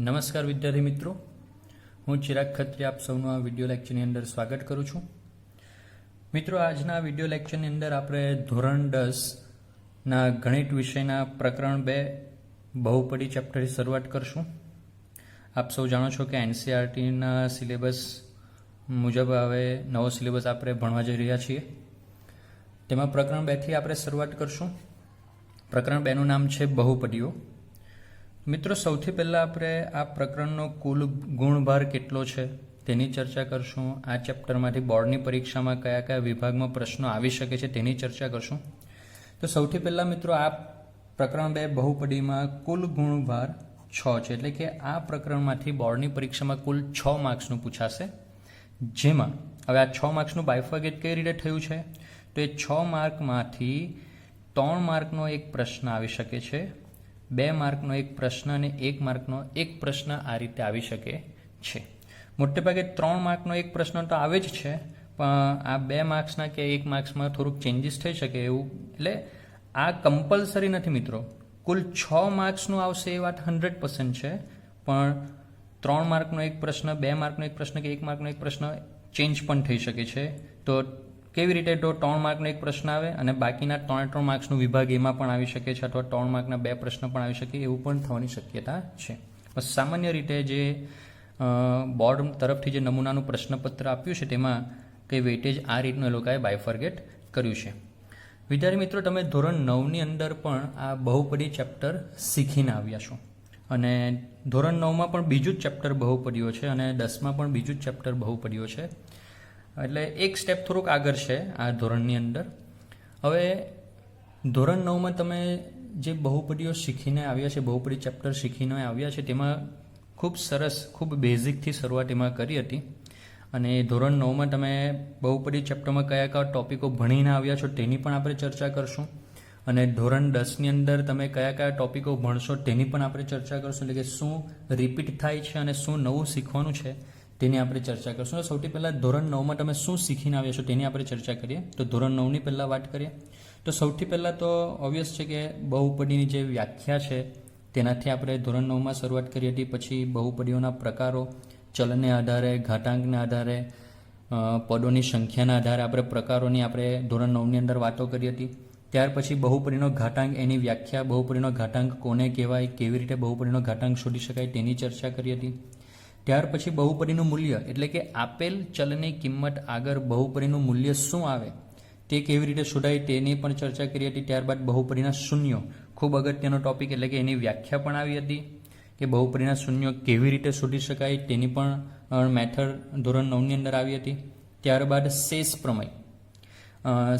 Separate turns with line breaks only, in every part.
નમસ્કાર વિદ્યાર્થી મિત્રો, હું ચિરાગ ખત્રી આપ સૌનું આ વિડીયો લેક્ચરની અંદર સ્વાગત કરું છું. મિત્રો, આજના વિડીયો લેક્ચરની અંદર આપણે ધોરણ 10ના ગણિત વિષયના પ્રકરણ 2 બહુપદી ચેપ્ટરથી શરૂઆત કરશું. આપ સૌ જાણો છો કે એનસીઈઆરટીના સિલેબસ મુજબ હવે નવો સિલેબસ આપણે ભણવા જઈ રહ્યા છીએ. તેમાં પ્રકરણ 2થી આપણે શરૂઆત કરશું. પ્રકરણ 2નું નામ છે બહુપદીઓ. મિત્રો, સૌથી પહેલાં આપણે આ પ્રકરણનો કુલ ગુણભાર કેટલો છે તેની ચર્ચા કરશું. આ ચેપ્ટરમાંથી બોર્ડની પરીક્ષામાં કયા કયા વિભાગમાં પ્રશ્નો આવી શકે છે તેની ચર્ચા કરશું. તો સૌથી પહેલાં મિત્રો, આ પ્રકરણ 2 બહુપદીમાં કુલ ગુણભાર 6 છે. એટલે કે આ પ્રકરણમાંથી બોર્ડની પરીક્ષામાં કુલ 6 માર્ક્સનું પૂછાશે. જેમાં હવે આ 6 માર્ક્સનું બાયફર્કેટ કઈ રીતે થયું છે, તો એ 6 માર્કમાંથી 3 માર્કનો એક પ્રશ્ન આવી શકે છે, 2 માર્કનો એક પ્રશ્ન અને 1 માર્કનો એક પ્રશ્ન આ રીતે આવી શકે છે. મોટેભાગે 3 માર્કનો એક પ્રશ્ન તો આવે જ છે, પણ આ 2 માર્ક્સના કે 1 માર્ક્સમાં થોડુંક ચેન્જીસ થઈ શકે એવું. એટલે આ કમ્પલસરી નથી મિત્રો. કુલ 6 માર્ક્સનું આવશે એ વાત 100% છે, પણ 3 માર્કનો એક પ્રશ્ન, 2 માર્કનો એક પ્રશ્ન કે 1 માર્કનો એક પ્રશ્ન ચેન્જ પણ થઈ શકે છે. તો કેવી રીતે, તો 3 માર્કનો એક પ્રશ્ન આવે અને બાકીના 3 માર્ક્સનું વિભાગ એમાં પણ આવી શકે છે, અથવા 3 માર્કના 2 પ્રશ્ન પણ આવી શકે, એવું પણ થવાની શક્યતા છે. બસ સામાન્ય રીતે જે બોર્ડ તરફથી જે નમૂનાનું પ્રશ્નપત્ર આપ્યું છે તેમાં કંઈ વેઇટેજ આ રીતનું એ લોકોએ બાયફર્કેટ કર્યું છે. વિદ્યાર્થી મિત્રો, તમે ધોરણ 9ની અંદર પણ આ બહુપદી ચેપ્ટર શીખીને આવ્યા છો, અને ધોરણ 9માં પણ બીજું જ ચેપ્ટર બહુપદીઓ છે અને 10માં પણ બીજું જ ચેપ્ટર બહુપદીઓ છે. એટલે એક સ્ટેપ થોડુંક આગળ છે આ ધોરણની અંદર. હવે ધોરણ 9માં તમે જે બહુપદીઓ શીખીને આવ્યા છે, બહુપદી ચેપ્ટર શીખીને આવ્યા છે, તેમાં ખૂબ સરસ, ખૂબ બેઝિકથી શરૂઆત એમાં કરી હતી. અને ધોરણ 9માં તમે બહુપદી ચેપ્ટરમાં કયા કયા ટોપિકો ભણીને આવ્યા છો તેની પણ આપણે ચર્ચા કરશું. અને ધોરણ 10ની અંદર તમે કયા કયા ટોપિકો ભણશો તેની પણ આપણે ચર્ચા કરશું. એટલે કે શું રિપીટ થાય છે અને શું નવું શીખવાનું છે તેની આપણે ચર્ચા કરશું. સૌથી પહેલાં ધોરણ 9માં તમે શું શીખીને આવ્યા છો તેની આપણે ચર્ચા કરીએ. તો ધોરણ 9ની પહેલાં વાત કરીએ તો સૌથી પહેલાં તો ઓબ્વિયસ છે કે બહુપદીની જે વ્યાખ્યા છે તેનાથી આપણે ધોરણ 9માં શરૂઆત કરી હતી. પછી બહુપદીઓના પ્રકારો, ચલને આધારે, ઘાતાંકને આધારે, પદોની સંખ્યાના આધારે આપણે પ્રકારોની આપણે ધોરણ 9ની અંદર વાતો કરી હતી. ત્યાર પછી બહુપદીનો ઘાતાંક, એની વ્યાખ્યા, બહુપદીનો ઘાતાંક કોને કહેવાય, કેવી રીતે બહુપદીનો ઘાતાંક શોધી શકાય તેની ચર્ચા કરી હતી. ત્યાર પછી બહુપદીનું મૂલ્ય, એટલે કે આપેલ ચલની કિંમત આગળ બહુપદીનું મૂલ્ય શું આવે તે કેવી રીતે શોધાય તેની પણ ચર્ચા કરી હતી. ત્યારબાદ બહુપદીના શૂન્યો, ખૂબ અગત્યનો ટોપિક, એટલે કે એની વ્યાખ્યા પણ આવી હતી કે બહુપદીના શૂન્યો કેવી રીતે શોધી શકાય તેની પણ મેથડ ધોરણ 9ની અંદર આવી હતી. ત્યારબાદ શેષ પ્રમેય.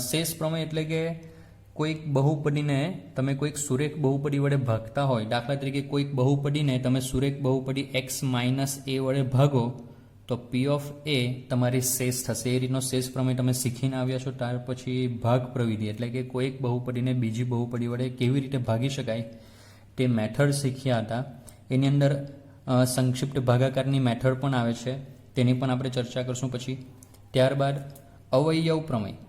શેષ પ્રમેય એટલે કે કોઈક બહુપદીને તમે કોઈક સુરેખ બહુપદી વડે ભાગતા હોય, દાખલા તરીકે કોઈક બહુપદીને તમે સુરેખ બહુપદી x - a વડે ભાગો તો p ઓફ a તમારી શેષ થશે. એ રીતનો શેષ પ્રમેય તમે શીખીને આવ્યા છો. ત્યાર પછી ભાગ પ્રવિધિ, એટલે કે કોઈક બહુપદીને બીજી બહુપદી વડે કેવી રીતે ભાગી શકાય તે મેથડ શીખ્યા હતા. એની અંદર સંક્ષિપ્ત ભાગાકારની મેથડ પણ આવે છે, તેની પણ આપણે ચર્ચા કરશું પછી. ત્યારબાદ અવયવ પ્રમેય.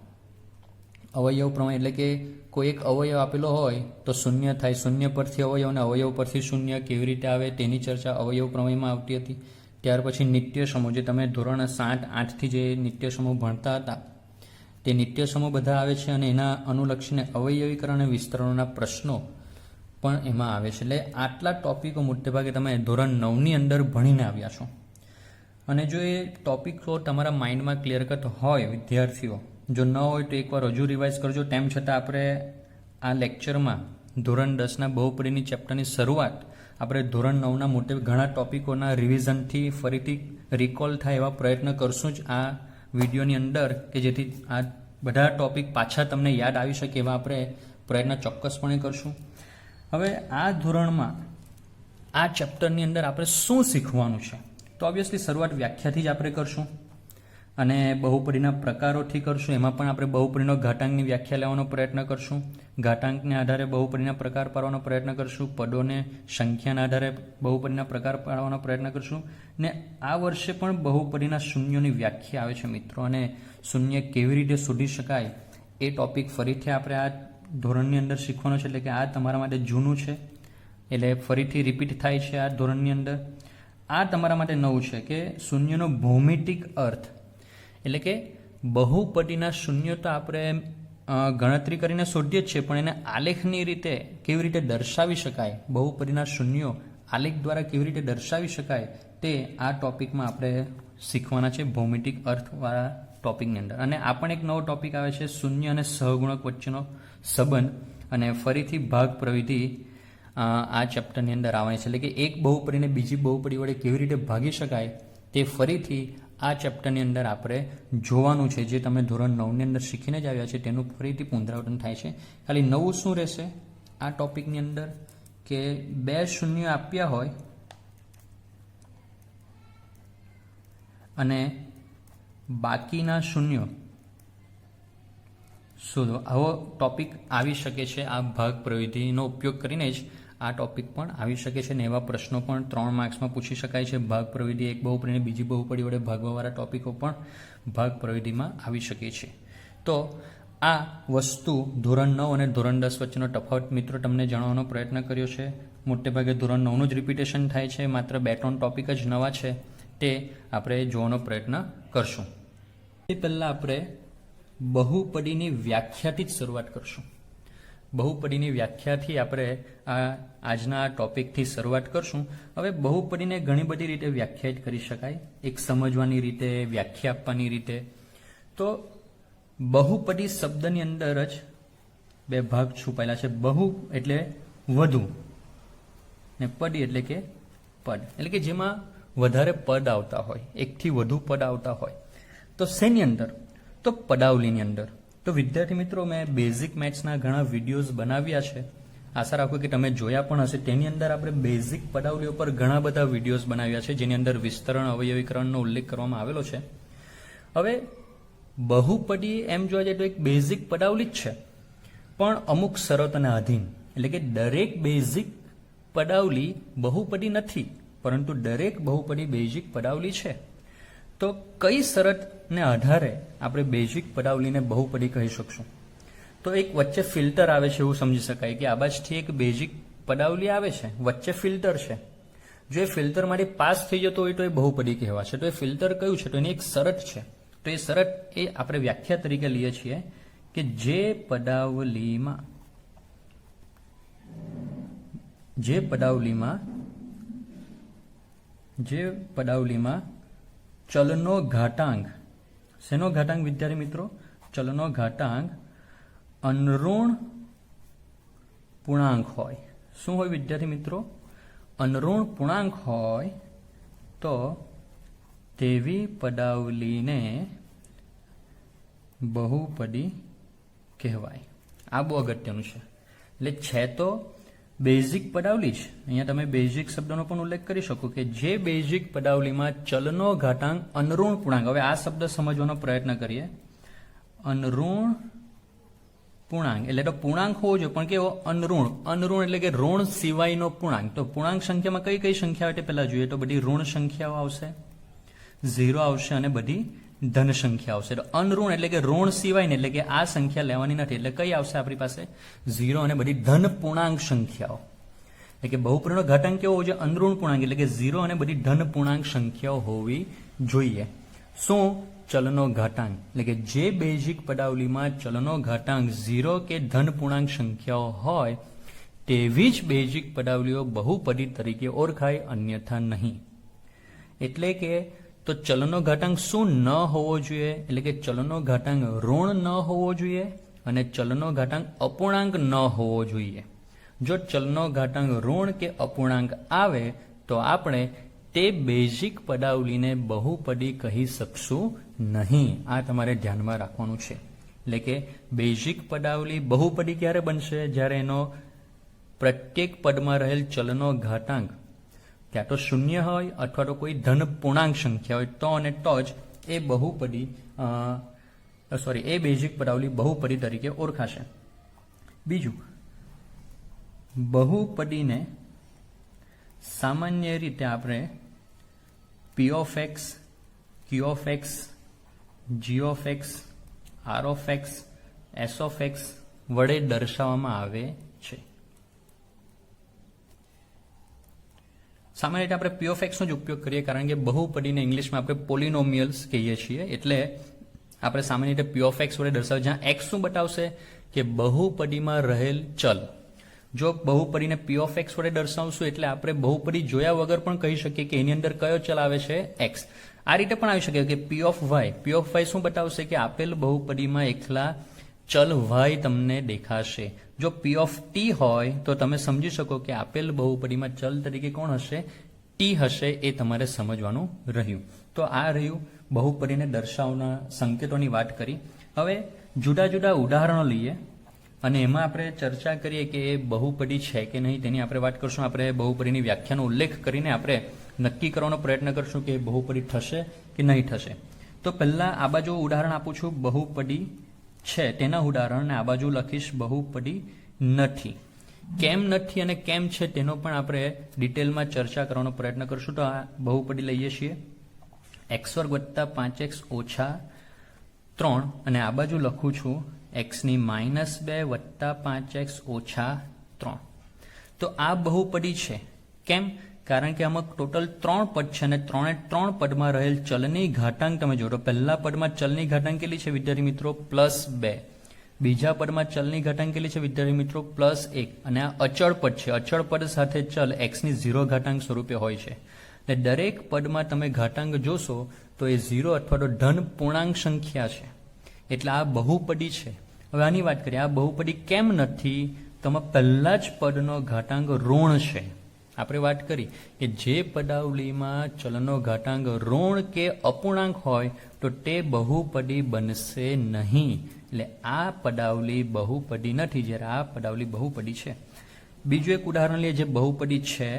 અવયવ પ્રમેય એટલે કે કોઈ એક અવયવ આપેલો હોય તો શૂન્ય થાય, શૂન્ય પરથી અવયવ અને અવયવ પરથી શૂન્ય કેવી રીતે આવે તેની ચર્ચા અવયવ પ્રમેયમાં આવતી હતી. ત્યાર પછી નિત્ય સમૂહ, જે તમે ધોરણ 7, 8થી જે નિત્ય સમૂહ ભણતા હતા તે નિત્ય સમૂહ બધા આવે છે, અને એના અનુલક્ષીને અવયવીકરણ અને વિસ્તરણોના પ્રશ્નો પણ એમાં આવે છે. એટલે આટલા ટોપિકો મોટેભાગે તમે ધોરણ 9ની અંદર ભણીને આવ્યા છો. અને જો એ ટોપિકો તમારા માઇન્ડમાં ક્લિયર કટ હોય વિદ્યાર્થીઓ, જો ન હોય તો એકવાર હજુ રિવાઇઝ કરજો. તેમ છતાં આપણે આ લેક્ચરમાં ધોરણ 10ના બહુપદીની ચેપ્ટરની શરૂઆત આપણે ધોરણ 9ના મોટે ઘણા ટોપિકોના રિવિઝનથી ફરીથી રિકોલ થાય એવા પ્રયત્ન કરશું જ આ વિડીયોની અંદર, કે જેથી આ બધા ટોપિક પાછા તમને યાદ આવી શકે એવા આપણે પ્રયત્ન ચોક્કસપણે કરશું. હવે આ ધોરણમાં આ ચેપ્ટરની અંદર આપણે શું શીખવાનું છે, તો ઓબ્વિયસલી શરૂઆત વ્યાખ્યાથી જ આપણે કરશું અને બહુપદીના પ્રકારોથી કરશું. એમાં પણ આપણે બહુપદીનો ઘાતાંકની વ્યાખ્યા લેવાનો પ્રયત્ન કરશું, ઘાતાંકને આધારે બહુપદીના પ્રકાર પાડવાનો પ્રયત્ન કરશું, પદોને સંખ્યાના આધારે બહુપદીના પ્રકાર પાડવાનો પ્રયત્ન કરશું. ને આ વર્ષે પણ બહુપદીના શૂન્યોની વ્યાખ્યા આવે છે મિત્રો, અને શૂન્ય કેવી રીતે શોધી શકાય એ ટોપિક ફરીથી આપણે આ ધોરણની અંદર શીખવાનો છે. એટલે કે આ તમારા માટે જૂનું છે, એટલે ફરીથી રિપીટ થાય છે આ ધોરણની અંદર. આ તમારા માટે નવું છે કે શૂન્યનો ભૌમિતિક અર્થ, એટલે કે બહુપદીના શૂન્ય તો આપણે ગણતરી કરીને શોધીએ જ છીએ, પણ એને આલેખની રીતે કેવી રીતે દર્શાવી શકાય, બહુપદીના શૂન્યો આલેખ દ્વારા કેવી રીતે દર્શાવી શકાય, તે આ ટોપિકમાં આપણે શીખવાના છે ભૌમિતિક અર્થવાળા ટોપિકની અંદર. અને આ પણ એક નવો ટોપિક આવે છે, શૂન્ય અને સહગુણક વચ્ચેનો સંબંધ, અને ફરીથી ભાગ પ્રવિધિ આ ચેપ્ટરની અંદર આવવાની છે. એટલે કે એક બહુપદીને બીજી બહુપદી વડે કેવી રીતે ભાગી શકાય તે ફરીથી આ ચેપ્ટરની અંદર આપણે જોવાનું છે. જે તમે ધોરણ 9ની અંદર શીખીને જ આવ્યા છે તેનું ફરીથી પુનરાવર્તન થાય છે. ખાલી નવું શું રહેશે આ ટોપિકની અંદર કે બે શૂન્ય આપ્યા હોય અને બાકીના શૂન્ય શોધો, આવો ટોપિક આવી શકે છે. આ ભાગ પ્રવિધિનો ઉપયોગ કરીને જ આ ટોપિક પણ આવી શકે છે ને એવા પ્રશ્નો પણ 3 માર્ક્સમાં પૂછી શકાય છે. ભાગ પ્રવિધિ એક બહુપદીને બીજી બહુપદી વડે ભાગવાવાળા ટોપિકો પણ ભાગ પ્રવિધિમાં આવી શકે છે. તો આ વસ્તુ ધોરણ 9 અને ધોરણ 10 વચ્ચેનો તફાવત મિત્રો તમને જણાવવાનો પ્રયત્ન કર્યો છે. મોટેભાગે ધોરણ 9નું જ રિપીટેશન થાય છે, માત્ર 2-3 ટોપિક જ નવા છે તે આપણે જોવાનો પ્રયત્ન કરશું. એ પહેલાં આપણે બહુપદીની વ્યાખ્યાથી જ શરૂઆત કરશું. બહુપદીની વ્યાખ્યાથી આપણે આજના ટોપિકથી શરૂઆત કરશું. હવે બહુપદીને ઘણી બધી રીતે વ્યાખ્યાયિત કરી શકાય, એક સમજવાની રીતે, વ્યાખ્યા આપવાની રીતે. તો બહુપદી શબ્દની અંદર જ બે ભાગ છુપાયેલા છે. બહુ એટલે વધુ ને પદી એટલે કે પદ, એટલે કે જેમાં વધારે પદ આવતા હોય, એકથી વધુ પદ આવતા હોય. તો શેની અંદર? તો પદાવલીની અંદર. તો વિદ્યાર્થી મિત્રો, મેં બેઝિક મેથ્સના ઘણા વિડીયોઝ બનાવ્યા છે, આશા રાખું કે તમે જોયા પણ હશે. તેની અંદર આપણે બેઝિક પદાવલીઓ પર ઘણા બધા વિડીયોઝ બનાવ્યા છે, જેની અંદર વિસ્તરણ, અવયવીકરણનો ઉલ્લેખ કરવામાં આવેલો છે. હવે બહુપદી એમ જોવા જાય તો એક બેઝિક પદાવલી જ છે, પણ અમુક શરતોના આધીન. એટલે કે દરેક બેઝિક પદાવલી બહુપદી નથી, પરંતુ દરેક બહુપદી બેઝિક પદાવલી છે. તો કઈ શરતને આધારે આપણે બેઝિક પદાવલીને બહુપદી કહી શકશું? તો એક વચ્ચે ફિલ્ટર આવે છે એવું સમજી શકાય કે આ બાજુથી એક બેઝિક પદાવલી આવે છે, વચ્ચે ફિલ્ટર છે. જો એ ફિલ્ટરમાંથી પાસ થઈ જતો હોય તો એ બહુપદી કહેવાશે. તો એ ફિલ્ટર કયું છે? તો એની એક શરત છે. તો એ શરત એ આપણે વ્યાખ્યા તરીકે લઈએ છીએ કે જે પદાવલીમાં ચલનો ઘાતાંક, શેનો ઘાતાંક વિદ્યાર્થી મિત્રો? ચલનો ઘાતાંક અનઋણ પૂર્ણાંક હોય. શું હોય વિદ્યાર્થી મિત્રો? અનઋણ પૂર્ણાંક હોય તો તેવી પદાવલીને બહુપદી કહેવાય. આ બહુ અગત્યનું છે. એટલે છે તો બેઝિક પદાવલી જ. અહીંયા તમે બેઝિક શબ્દનો પણ ઉલ્લેખ કરી શકો કે જે બેઝિક પદાવલીમાં ચલનો ઘાતાંક અનઋણ પૂર્ણાંક. હવે આ શબ્દ સમજવાનો પ્રયત્ન કરીએ. અનઋણ પૂર્ણાંક એટલે તો પૂર્ણાંક હોવો જોઈએ, પણ કેવો? અનઋણ. અનઋણ એટલે કે ઋણ સિવાયનો પૂર્ણાંક. તો પૂર્ણાંક સંખ્યામાં કઈ કઈ સંખ્યા આવે તે પહેલા જોઈએ. તો બધી ઋણ સંખ્યાઓ આવશે, 0 આવશે અને બધી ધન સંખ્યા આવશે. તો અનઋણ એટલે કે ઋણ સિવાયને, એટલે કે આ સંખ્યા લેવાની નથી. એટલે કઈ આવશે આપણી પાસે? 0 અને બધી ધન પૂર્ણાંક સંખ્યાઓ. એટલે કે બહુપદીનો ઘાતાંક કેવો હોવો જોઈએ? અનઋણ પૂર્ણાંક એટલે કે 0 અને બધી ધન પૂર્ણાંક સંખ્યાઓ હોવી જોઈએ. શું? ચલનો ઘાતાંક. એટલે કે જે બેઝિક પદાવલીમાં ચલનો ઘાતાંક 0 કે ધન પૂર્ણાંક સંખ્યાઓ હોય તેવી જ બેઝિક પદાવલીઓ બહુપદી તરીકે ઓળખાય, અન્યથા નહીં. એટલે કે તો ચલનો ઘાતાંક શું ન હોવો જોઈએ? એટલે કે ચલનો ઘાતાંક ઋણ ન હોવો જોઈએ અને ચલનો ઘાતાંક અપૂર્ણાંક ન હોવો જોઈએ. જો ચલનો ઘાતાંક ઋણ કે અપૂર્ણાંક આવે તો આપણે તે બેઝિક પદાવલીને બહુપદી કહી શકશું નહીં. આ તમારે ધ્યાનમાં રાખવાનું છે. એટલે કે બેઝિક પદાવલી બહુપદી ક્યારે બનશે? જ્યારે એનો પ્રત્યેક પદમાં રહેલ ચલનો ઘાતાંક ક્યાં તો શૂન્ય હોય અથવા તો કોઈ ધન પૂર્ણાંક સંખ્યા હોય તો અને તો જ એ બહુપદી એ બેઝિક પદાવલી બહુપદી તરીકે ઓળખાશે. બીજું, બહુપદીને સામાન્ય રીતે આપણે P of x, Q of x, G of x, R of x, S of x વડે દર્શાવવામાં આવે છે. સામાન્ય રીતે આપણે પી ઓફ એક્સનો જ ઉપયોગ કરીએ, કારણ કે બહુપદીને ઇંગ્લિશમાં આપણે પોલિનોમિયલ્સ કહીએ છીએ. એટલે આપણે સામાન્ય રીતે પી ઓફ એક્સ વડે દર્શાવે, જ્યાં એક્સ શું બતાવશે કે બહુપદીમાં રહેલ ચલ. જો બહુપદીને પી ઓફ એક્સ વડે દર્શાવશું એટલે આપણે બહુપદી જોયા વગર પણ કહી શકીએ કે એની અંદર કયો ચલ આવે છે, એક્સ. આ રીતે પણ આવી શકે કે પી ઓફ વાય શું બતાવશે કે આપેલ બહુપદીમાં એકલા ચલ વાય તમને દેખાશે. જો પી ઓફ ટી હોય તો તમે સમજી શકો કે આપેલ બહુપદીમાં ચલ તરીકે કોણ હશે, ટી હશે. એ તમારે સમજવાનું રહ્યું. તો આ રહ્યું બહુપદીને દર્શાવના સંકેતોની વાત કરી. હવે જુદા જુદા ઉદાહરણો લઈએ અને એમાં આપણે ચર્ચા કરીએ કે એ બહુપદી છે કે નહીં તેની આપણે વાત કરશું. આપણે બહુપદીની વ્યાખ્યાનો ઉલ્લેખ કરીને આપણે નક્કી કરવાનો પ્રયત્ન કરશું કે બહુપદી થશે કે નહીં થશે. તો પહેલા આ બાજુ ઉદાહરણ આપું છું, બહુપદી છે તેના ઉદાહરણ, ને આ બાજુ લખીશ બહુપદી નથી. કેમ નથી અને કેમ છે તેનો પણ આપણે ડિટેલમાં ચર્ચા કરવાનો પ્રયત્ન કરશું. તો આ બહુપદી લઈએ છીએ x² + 5x - 3 અને આ બાજુ લખું છું x⁻² + 5x - 3. તો આ બહુપદી છે. કેમ? કારણ કે આમાં ટોટલ 3 પદ છે અને 3 પદમાં રહેલ ચલની ઘાતાંક તમે જોડો. પહેલા પદમાં ચલની ઘાતાંક કેટલી છે વિદ્યાર્થી મિત્રો? +2. બીજા પદમાં ચલની ઘાતાંક કેટલી છે વિદ્યાર્થી મિત્રો? +1. અને આ અચળ પદ છે. અચળ પદ સાથે ચલ xની 0 ઘાતાંક સ્વરૂપે હોય છે. એટલે દરેક પદમાં તમે ઘાતાંક જોશો તો એ 0 અથવા તો ધન પૂર્ણાંક સંખ્યા છે. એટલે આ બહુપદી છે. હવે આની વાત કરીએ, આ બહુપદી કેમ નથી? તો પહેલા જ પદનો ઘાતાંક ઋણ છે. આપણે વાત કરી કે જે પદાવલીમાં ચલનો ઘાતાંક ઋણ કે અપૂર્ણાંક હોય તો તે બહુપદી બનશે નહીં. એટલે આ પદાવલી બહુપદી નથી, જ્યારે આ પદાવલી બહુપદી છે. બીજું એક ઉદાહરણ લઈએ જે બહુપદી છે.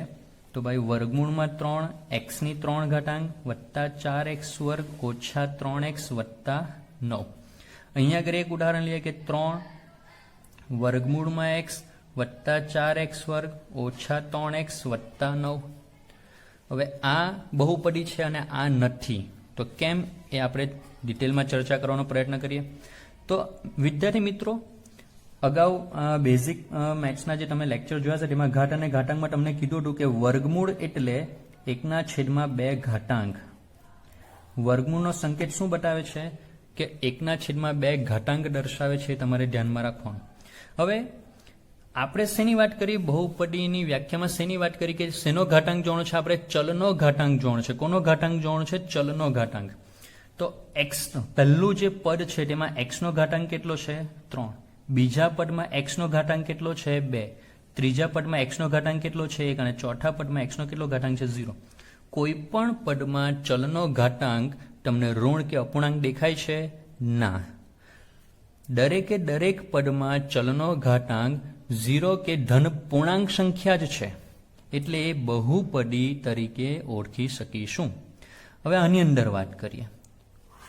તો ભાઈ √3 x⁻³ + 4x² - 3x + 9. અહીંયા આગળ એક ઉદાહરણ લઈએ કે 3 √x + 4x² - 3x + 9. હવે આ બહુપદી છે અને આ નથી. તો કેમ એ આપણે ડિટેલમાં ચર્ચા કરવાનો પ્રયત્ન કરીએ. તો વિદ્યાર્થી મિત્રો, અગાઉ બેઝિક મેથ્સના જે તમે લેક્ચર જોયા છે તેમાં ઘાત અને ઘાતાંકમાં તમને કીધું હતું કે વર્ગમૂળ એટલે 1/2 ઘાતાંક. વર્ગમૂળનો સંકેત શું બતાવે છે કે 1/2 ઘાતાંક દર્શાવે છે. તમારે ધ્યાનમાં રાખવાનું. હવે આપણે શેની વાત કરી? બહુપદીની વ્યાખ્યામાં શેની વાત કરી કે શેનો ઘાતાંક જોવાનો છે? આપણે ચલનો ઘાતાંક જોવાનો છે. કોનો ઘાતાંક જોવાનો છે? ચલનો ઘાતાંક. તો x પહેલું જે પદ છે તેમાં x નો ઘાતાંક કેટલો છે? 3. બીજા પદમાં x નો ઘાતાંક કેટલો છે? 2. ત્રીજા પદમાં x નો ઘાતાંક કેટલો છે? 1. અને ચોથા પદમાં x નો કેટલો ઘાતાંક છે? 0. કોઈ પણ પદમાં ચલનો ઘાતાંક તમને ઋણ કે અપૂર્ણાંક દેખાય છે? ના. દરેકે દરેક પદમાં ચલનો ઘાતાંક 0 કે ધન પૂર્ણાંક સંખ્યા જ છે. એટલે એ બહુપદી તરીકે ઓળખી શકીશું. હવે આની અંદર વાત કરીએ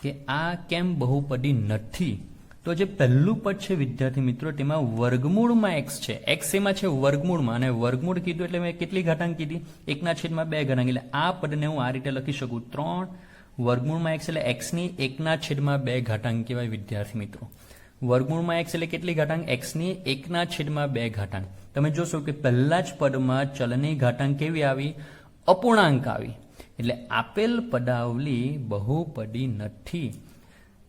કે આ કેમ બહુપદી નથી. તો જે પહેલું પદ છે વિદ્યાર્થી મિત્રો, તેમાં વર્ગમૂળમાં x છે. x એમાં છે વર્ગમૂળમાં, અને વર્ગમૂળ કીધું એટલે મેં કેટલી ઘાતાંક કીધી? 1/2 ઘાતાંક. એટલે આ પદને હું આ રીતે લખી શકું, 3 વર્ગમૂળમાં x એટલે xની 1/2 ઘાતાંક કહેવાય વિદ્યાર્થી મિત્રો. વર્ગમૂળમાં x એટલે કેટલી ઘાતાંક? xની 1/2 ઘાતાંક. તમે જોશો કે પહેલા જ પદમાં ચલની ઘાતાંક કેવી આવી? અપૂર્ણાંક આવી. એટલે આપેલ પદાવલી બહુપદી નથી.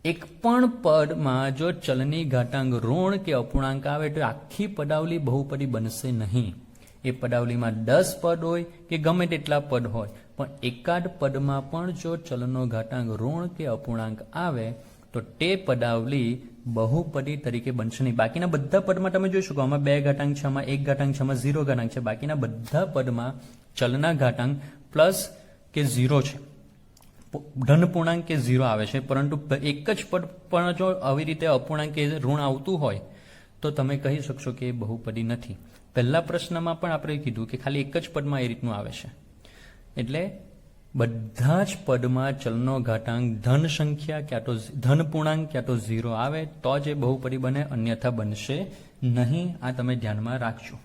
એક પણ પદમાં જો ચલની ઘાતાંક ઋણ કે અપૂર્ણાંક આવે તો આખી પદાવલી બહુપદી બનશે નહીં. એ પદાવલીમાં 10 પદ હોય કે ગમે તેટલા પદ હોય, પણ એકાદ પદમાં પણ જો ચલનો ઘાતાંક ઋણ કે અપૂર્ણાંક આવે તો તે પદાવલી બહુપદી તરીકે બનશે નહીં. બાકીના બધા પદમાં તમે જોઈ શકો, આમાં 2 ઘાતાંક છે, આમાં 1 ઘાતાંક છે, આમાં 0 ઘાતાંક છે. બાકીના બધા પદમાં ચલના ઘાતાંક પ્લસ કે 0 છે, ધન પૂર્ણાંક કે 0 આવે છે. પરંતુ એક જ પદ પણ જો આવી રીતે અપૂર્ણાંક કે ઋણ આવતું હોય તો તમે કહી શકશો કે એ બહુપદી નથી. પહેલા પ્રશ્નમાં પણ આપણે કીધું કે ખાલી એક જ પદમાં એ રીતનું આવે છે. એટલે બધા જ પદમાં ચલનો ઘાતાંક ધન સંખ્યા ક્યાં તો ધન પૂર્ણાંક ક્યાં તો 0 આવે તો જ એ બહુપદી બને, અન્યથા બનશે નહીં. આ તમે ધ્યાનમાં રાખજો.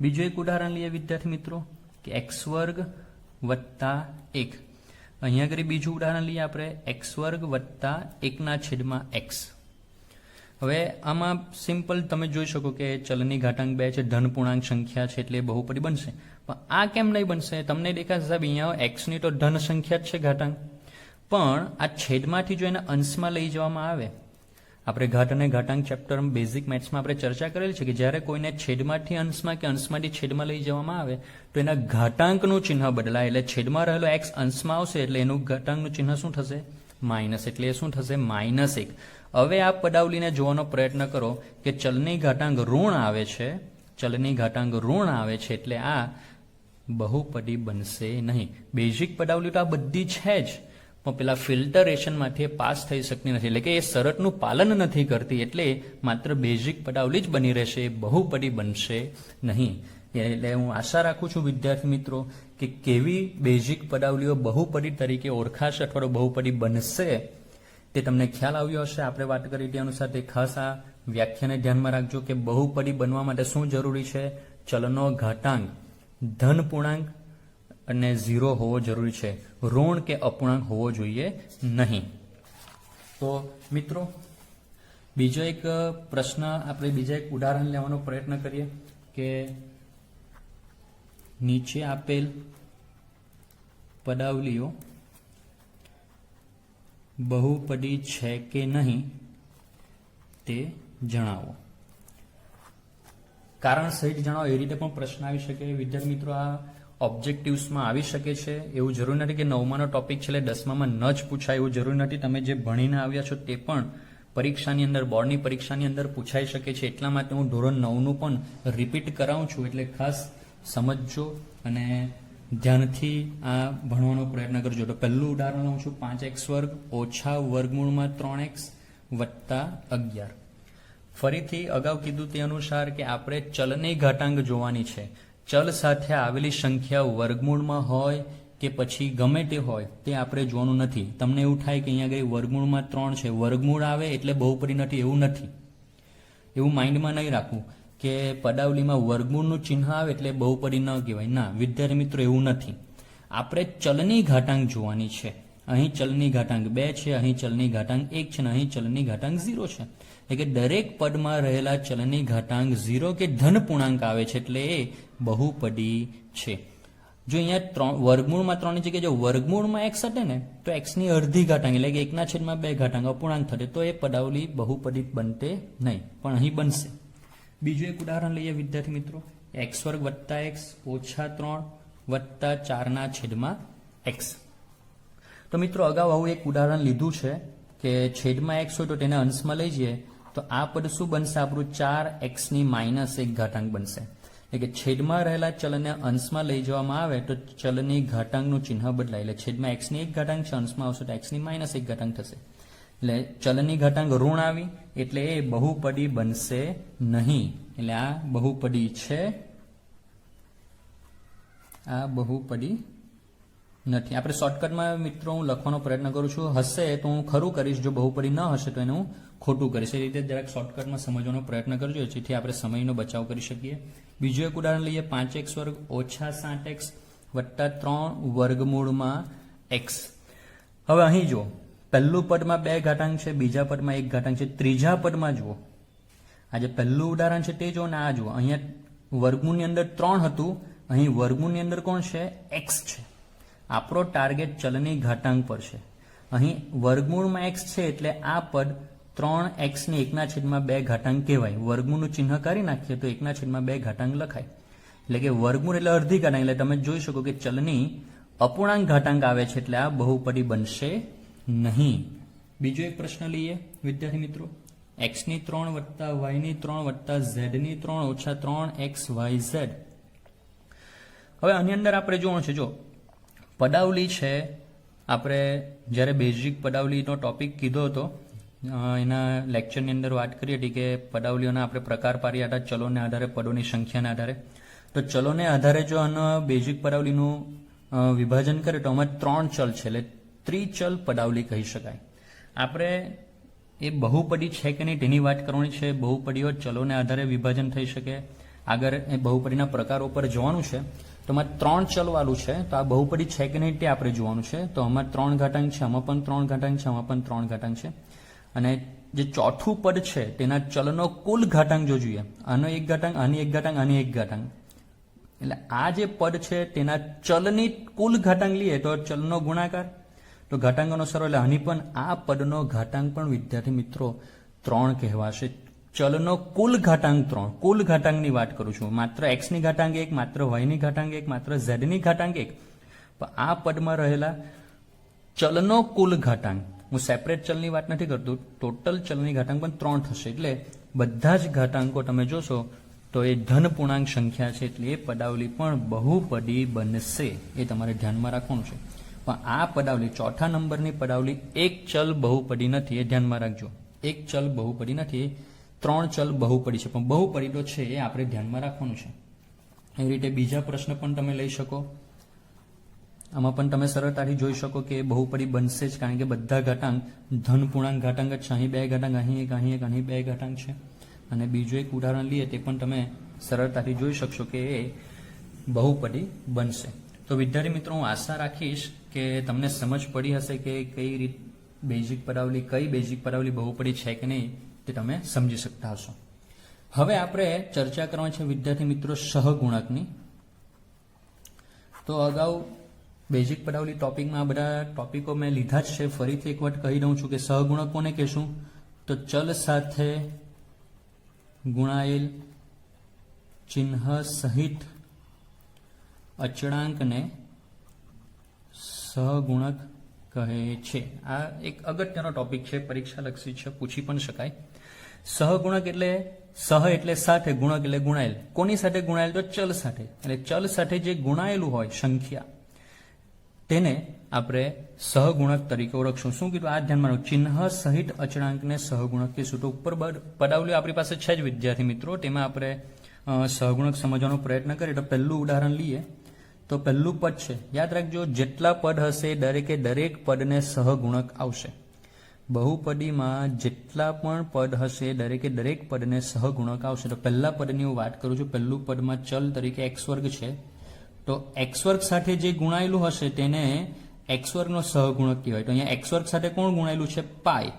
બીજું એક ઉદાહરણ લઈએ વિદ્યાર્થી મિત્રો કે x² + 1. અહીંયા આગળ બીજું ઉદાહરણ લઈએ આપણે, x² + 1/x. હવે આમાં સિમ્પલ તમે જોઈ શકો કે ચલની ઘાતાંક 2 છે, ધન પૂર્ણાંક સંખ્યા છે એટલે બહુપદી બનશે. પણ આ કેમ નહીં બનશે? તમને દેખાશે સાહેબ અહીંયા એક્સની તો ધન સંખ્યા જ છે ઘાતાંક, પણ આ છેદમાંથી જો એને અંશમાં લઈ જવામાં આવે, આપણે ઘાત અને ઘાતાંક ચેપ્ટર બેઝિક મેથ્સમાં આપણે ચર્ચા કરેલી છે કે જ્યારે કોઈને છેદમાંથી અંશમાં કે અંશમાંથી છેદમાં લઈ જવામાં આવે તો એના ઘાતાંકનું ચિહ્ન બદલાય. એટલે છેદમાં રહેલો એક્સ અંશમાં આવશે એટલે એનું ઘાતાંકનું ચિહ્ન શું થશે? માઇનસ. એટલે એ શું થશે? -1. હવે આ પદાવલીને જોવાનો પ્રયત્ન કરો કે ચલની ઘાતાંક ઋણ આવે છે, ચલની ઘાતાંક ઋણ આવે છે એટલે આ બહુપદી બનશે નહીં. બેઝિક પદાવલી તો આ બધી છે જ, પણ પેલા ફિલ્ટરેશનમાંથી પાસ થઈ શકતી નથી, એટલે કે એ શરતનું પાલન નથી કરતી, એટલે માત્ર બેઝિક પદાવલી જ બની રહેશે, બહુપદી બનશે નહીં. એટલે હું આશા રાખું છું વિદ્યાર્થી મિત્રો કે કેવી બેઝિક પદાવલીઓ બહુપદી તરીકે ઓળખાશે અથવા બહુપદી બનશે તે તમને ખ્યાલ આવ્યો હશે. આપણે વાત કરી તે અનુસાર તે ખાસ આ વ્યાખ્યાને ધ્યાનમાં રાખજો કે બહુપદી બનવા માટે શું જરૂરી છે? ચલનો ઘાતાંક ધન પૂર્ણાંક અને 0 હોવો જરૂરી છે, ઋણ કે અપૂર્ણાંક હોવો જોઈએ નહીં. તો મિત્રો બીજો એક પ્રશ્ન, આપણે બીજા એક ઉદાહરણ લેવાનો પ્રયત્ન કરીએ કે નીચે આપેલ પદાવલીઓ બહુપદી છે કે નહીં તે જણાવો. કારણ સહિત જણાવો એ રીતે પણ પ્રશ્ન આવી શકે. વિદ્યાર્થી મિત્રો આ ઓબ્જેક્ટિવ્સમાં આવી શકે છે. એવું જરૂર નથી કે 9માનો ટોપિક છે એટલે 10મામાં ન જ પૂછાય એવું જરૂર નથી. તમે જે ભણીને આવ્યા છો તે પણ પરીક્ષાની અંદર, બોર્ડની પરીક્ષાની અંદર પૂછાઈ શકે છે. એટલા માટે હું ધોરણ 9નું પણ રિપીટ કરાવું છું, એટલે ખાસ સમજજો અને ધ્યાનથી આ ભણવાનો પ્રયત્ન કરજો. તો પહેલું ઉદાહરણ લઉં છું, 5x² ઓછા વર્ગમૂળમાં 3x વત્તા 11. ફરીથી અગાઉ કીધું તે અનુસાર કે આપણે ચલની ઘાતાંક જોવાની છે. ચલ સાથે આવેલી સંખ્યા વર્ગમૂળમાં હોય કે પછી ગમે તે હોય તે આપણે જોવાનું નથી. તમને એવું થાય કે અહીંયા આગળ વર્ગમૂળમાં 3 છે, વર્ગમૂળ આવે એટલે બહુપદી નથી, એવું નથી. એવું માઇન્ડમાં નહીં રાખવું કે પદાવલીમાં વર્ગમૂળનું ચિહ્ન આવે એટલે બહુપદી ન કહેવાય. ના વિદ્યાર્થી મિત્રો, એવું નથી. આપણે ચલની ઘાતાંક જોવાની છે. અહીં ચલની ઘાતાંક 2 છે, અહીં ચલની ઘાતાંક 1 છે અને અહીં ચલની ઘાતાંક 0 છે. એટલે કે દરેક પદમાં રહેલા ચલની ઘાતાંક 0 કે ધન પૂર્ણાંક આવે છે એટલે એ બહુપદી છે. જો અહીંયા વર્ગમૂળમાં 3 ની જગ્યાએ જો વર્ગમૂળમાં x હશે ને તો x ની અડધી ઘાતાંક એટલે કે 1/2 ઘાતાંક અપૂર્ણાંક થશે, તો એ પદાવલી બહુપદી બનતે નહીં, પણ અહીં બનશે. બીજું એક ઉદાહરણ લઈએ વિદ્યાર્થી મિત્રો, x² વત્તા x ઓછા 3 વત્તા 4/x. તો મિત્રો અગાઉ આવું એક ઉદાહરણ લીધું છે કે છેદમાં x હોય તો તેને અંશમાં લઈ જઈએ તો આ પદ શું બનશે? આપણું 4x ની -1 ઘાતાંક બનશે. એટલે કે છેદમાં રહેલા ચલને અંશમાં લઈ જવામાં આવે તો ચલની ઘાતાંકનું ચિહ્ન બદલાય. એટલે છેદમાં x ની 1 ઘાતાંક છે, અંશમાં આવશે તો x ની -1 ઘાતાંક થશે. એટલે ચલની ઘાતાંક ઋણ આવી એટલે એ બહુપદી બનશે નહીં. એટલે આ બહુપદી છે, આ બહુપદી નથી. આપણે શોર્ટકટમાં મિત્રો હું લખવાનો પ્રયત્ન કરું છું, હશે તો હું ખરું કરીશ, જો બહુપદી ન હશે તો એને હું ખોટું કરીશ. એ રીતે જરાક શોર્ટકટમાં સમજવાનો પ્રયત્ન કરજો જેથી આપણે સમયનો બચાવ કરી શકીએ. બીજું એક ઉદાહરણ લઈએ, 5x² ઓછા 7x વત્તા 3 વર્ગમૂળમાં x. હવે અહીં જુઓ, પહેલું પદમાં 2 ઘાતાંક છે, બીજા પદમાં 1 ઘાતાંક છે, ત્રીજા પદમાં જુઓ આ જે પહેલું ઉદાહરણ છે તે જુઓ ને આ જુઓ, અહીંયા વર્ગમૂળની અંદર 3 હતું, અહીં વર્ગમૂળની અંદર કોણ છે? x છે. આપણો ટાર્ગેટ ચલની ઘાતાંક પર છે. અહીં વર્ગમૂળમાં x છે એટલે આ પદ 3x ની 1/2 ઘાતાંક કહેવાય. વર્ગમૂળનું ચિહ્ન કરી નાખીએ તો 1/2 ઘાતાંક લખાય. એટલે કે વર્ગમૂળ એટલે અડધી ઘાતાંક. એટલે તમે જોઈ શકો કે ચલની અપૂર્ણાંક ઘાતાંક આવે છે એટલે આ બહુપદી બનશે નહીં. બીજો એક પ્રશ્ન લઈએ વિદ્યાર્થી મિત્રો, x ની 3 વત્તા y ની 3 વત્તા z ની 3 ઓછા 3xyz. હવે આની અંદર આપણે જોવાનું છે, જો પદાવલી છે, આપણે જ્યારે બેઝિક પદાવલીનો ટોપિક કીધો હતો એના લેક્ચરની અંદર વાત કરી હતી કે પદાવલીઓના આપણે પ્રકાર પાડ્યા હતા ચલોને આધારે, પદોની સંખ્યાના આધારે. તો ચલોને આધારે જો આનો બેઝિક પદાવલીનું વિભાજન કરે તો આમાં 3 ચલ છે એટલે ત્રિચલ પદાવલી કહી શકાય. આપણે એ બહુપદી છે કે નહીં તેની વાત કરવાની છે. બહુપદીઓ ચલોને આધારે વિભાજન થઈ શકે. આગળ એ બહુપદીના પ્રકારો પર જોવાનું છે. તો આમાં 3 ચલવાળું છે, તો આ બહુપદી છે કે નહીં તે આપણે જોવાનું છે. તો આમાં 3 ઘાતાંક છે, આમાં પણ 3 ઘાતાંક છે, આમાં પણ 3 ઘાતાંક છે. અને જે ચોથું પદ છે તેના ચલનો કુલ ઘાતાંક જો જોઈએ, આનો એક ઘાતાંક, આની એક ઘાતાંક, આની એક ઘાતાંક, એટલે આ જે પદ છે તેના ચલની કુલ ઘાતાંક લઈએ તો ચલનો ગુણાકાર, તો ઘાતાંકનો સરવાળો, એટલે આની પણ આ પદનો ઘાતાંક પણ વિદ્યાર્થી મિત્રો 3 કહેવાશે. ચલનો કુલ ઘાતાંક 3, કુલ ઘાતાંકની વાત કરું છું, માત્ર x ની ઘાતાંક 1, માત્ર y ની ઘાતાંક 1, માત્ર z ની ઘાતાંક 1, પણ આ પદમાં રહેલા ચલનો કુલ ઘાતાંક, હું સેપરેટ ચલની વાત નથી કરતો, ટોટલ ચલની ઘાતાંક પણ 3 થશે. એટલે બધા જ ઘાતાંકો તમે જોશો તો એ ધન પૂર્ણાંક સંખ્યા છે, એટલે એ પદાવલી પણ બહુપદી બનશે, એ તમારે ધ્યાનમાં રાખવાનું છે. પણ આ પદાવલી ચોથા નંબરની પદાવલી એક ચલ બહુપદી નથી, એ ધ્યાનમાં રાખજો. એક ચલ બહુપદી નથી, 3 ચલ બહુપદી છે, પણ બહુપદી તો છે એ આપણે ધ્યાનમાં રાખવાનું છે. એ રીતે બીજા પ્રશ્ન પણ તમે લઈ શકો. આમાં પણ તમે સરળતાથી જોઈ શકો કે બહુપદી બનશે જ, કારણ કે બધા ઘાતાંક ધન પૂર્ણાંક ઘાતાંક જ છે. અહીં 2 ઘાતાંક, અહીં એક, અહીં એક, અહીં 2 ઘાતાંક છે. અને બીજું એક ઉદાહરણ લઈએ તે પણ તમે સરળતાથી જોઈ શકશો કે એ બહુપદી બનશે. તો વિદ્યાર્થી મિત્રો, હું આશા રાખીશ કે તમને સમજ પડી હશે કે કઈ રીત બેઝિક પદાવલી બહુપદી છે કે નહીં તે તમે સમજી શકતા હશો. હવે આપણે ચર્ચા કરવાની છે વિદ્યાર્થી મિત્રો સહગુણકની. તો અગાઉ બેઝિક પદાવલી ટોપિકમાં આ બધા ટોપિકો મેં લીધા જ છે, ફરીથી એક વખત કહી દઉં છું કે સહગુણક કોને કહેશું? તો ચલ સાથે ગુણાયેલ ચિહ્ન સહિત અચળાંકને સહગુણક કહે છે. આ એક અગત્યનો ટોપિક છે, પરીક્ષાલક્ષી છે, પૂછી પણ શકાય. સહગુણક એટલે સહ એટલે સાથે, ગુણક એટલે ગુણાયેલ. કોની સાથે ગુણાયેલ? તો ચલ સાથે. એટલે ચલ સાથે જે ગુણાયેલું હોય સંખ્યા તેને આપણે સહગુણક તરીકે ઓળખશું. શું કીધું? આ ધ્યાનમાં રાખો, ચિહ્ન સહિત અચળાંકને સહગુણક કહીશું. તો ઉપર પદાવલીઓ આપણી પાસે છે જ વિદ્યાર્થી મિત્રો, તેમાં આપણે સહગુણક સમજવાનો પ્રયત્ન કરીએ. તો પહેલું ઉદાહરણ લઈએ તો પહેલું પદ છે, યાદ રાખજો, જેટલા પદ હશે દરેક પદને સહગુણક આવશે. બહુપદીમાં જેટલા પણ પદ હશે દરેક પદને સહગુણક આવશે. તો પહેલા પદની હું વાત કરું છું. પહેલું પદમાં ચલ તરીકે x વર્ગ છે, તો x વર્ગ સાથે જે ગુણાયેલું હશે તેને x વર્ગનો સહગુણક કહેવાય. તો અહીંયા x વર્ગ સાથે કોણ ગુણાયેલું છે? પાય.